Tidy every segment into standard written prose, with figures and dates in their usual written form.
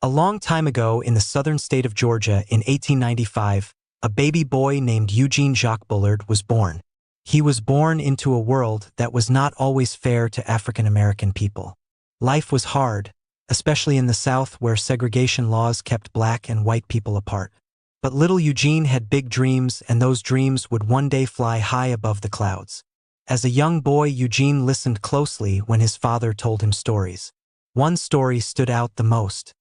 A long time ago in the southern state of Georgia in 1895, a baby boy named Eugene Jacques Bullard was born. He was born into a world that was not always fair to African American people. Life was hard, especially in the South where segregation laws kept black and white people apart. But little Eugene had big dreams, and those dreams would one day fly high above the clouds. As a young boy, Eugene listened closely when his father told him stories. One story stood out the most.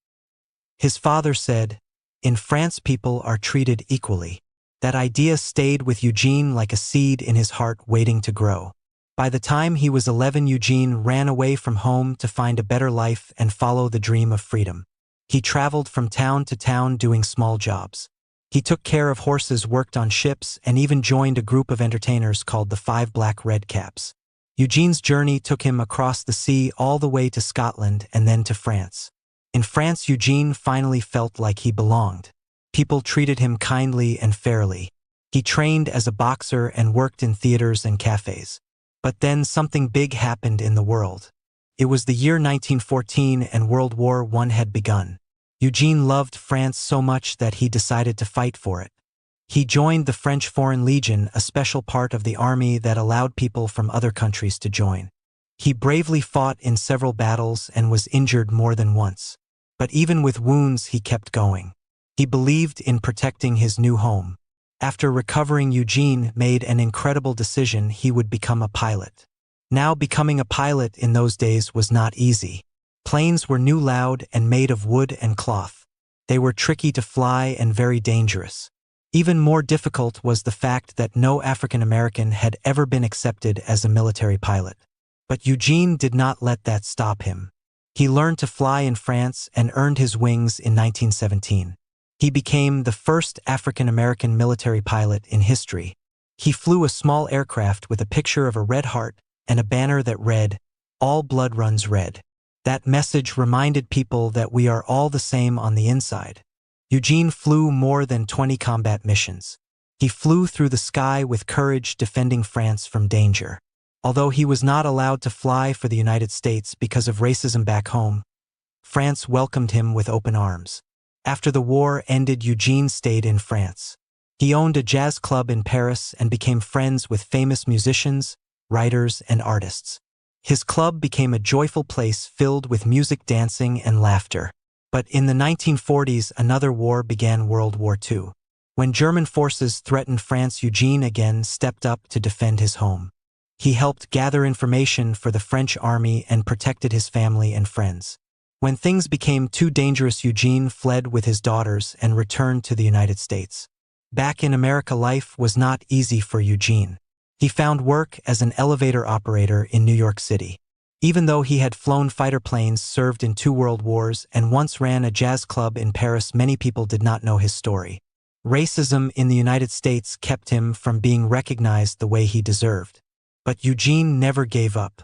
His father said, "In France people are treated equally." That idea stayed with Eugene like a seed in his heart waiting to grow. By the time he was 11, Eugene ran away from home to find a better life and follow the dream of freedom. He traveled from town to town doing small jobs. He took care of horses, worked on ships, and even joined a group of entertainers called the Five Black Redcaps. Eugene's journey took him across the sea all the way to Scotland and then to France. In France, Eugene finally felt like he belonged. People treated him kindly and fairly. He trained as a boxer and worked in theaters and cafes. But then something big happened in the world. It was the year 1914 and World War I had begun. Eugene loved France so much that he decided to fight for it. He joined the French Foreign Legion, a special part of the army that allowed people from other countries to join. He bravely fought in several battles and was injured more than once. But even with wounds, he kept going. He believed in protecting his new home. After recovering, Eugene made an incredible decision: he would become a pilot. Now, becoming a pilot in those days was not easy. Planes were new, loud, and made of wood and cloth. They were tricky to fly and very dangerous. Even more difficult was the fact that no African American had ever been accepted as a military pilot. But Eugene did not let that stop him. He learned to fly in France and earned his wings in 1917. He became the first African American military pilot in history. He flew a small aircraft with a picture of a red heart and a banner that read, "All blood runs red." That message reminded people that we are all the same on the inside. Eugene flew more than 20 combat missions. He flew through the sky with courage, defending France from danger. Although he was not allowed to fly for the United States because of racism back home, France welcomed him with open arms. After the war ended, Eugene stayed in France. He owned a jazz club in Paris and became friends with famous musicians, writers, and artists. His club became a joyful place filled with music, dancing, and laughter. But in the 1940s, another war began, World War II. When German forces threatened France, Eugene again stepped up to defend his home. He helped gather information for the French army and protected his family and friends. When things became too dangerous, Eugene fled with his daughters and returned to the United States. Back in America, life was not easy for Eugene. He found work as an elevator operator in New York City. Even though he had flown fighter planes, served in 2 world wars, and once ran a jazz club in Paris, many people did not know his story. Racism in the United States kept him from being recognized the way he deserved. But Eugene never gave up.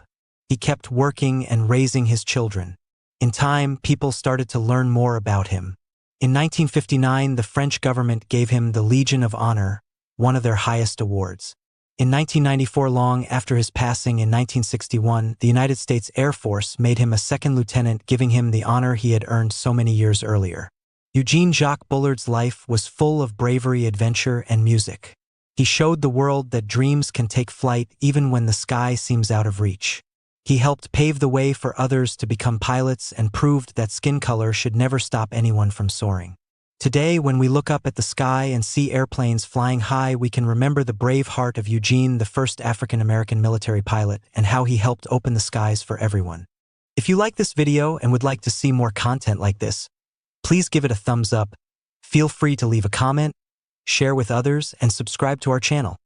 He kept working and raising his children. In time, people started to learn more about him. In 1959, the French government gave him the Legion of Honor, one of their highest awards. In 1994, long after his passing in 1961, the United States Air Force made him a second lieutenant, giving him the honor he had earned so many years earlier. Eugene Jacques Bullard's life was full of bravery, adventure, and music. He showed the world that dreams can take flight even when the sky seems out of reach. He helped pave the way for others to become pilots and proved that skin color should never stop anyone from soaring. Today, when we look up at the sky and see airplanes flying high, we can remember the brave heart of Eugene, the first African American military pilot, and how he helped open the skies for everyone. If you like this video and would like to see more content like this, please give it a thumbs up. Feel free to leave a comment, share with others, and subscribe to our channel.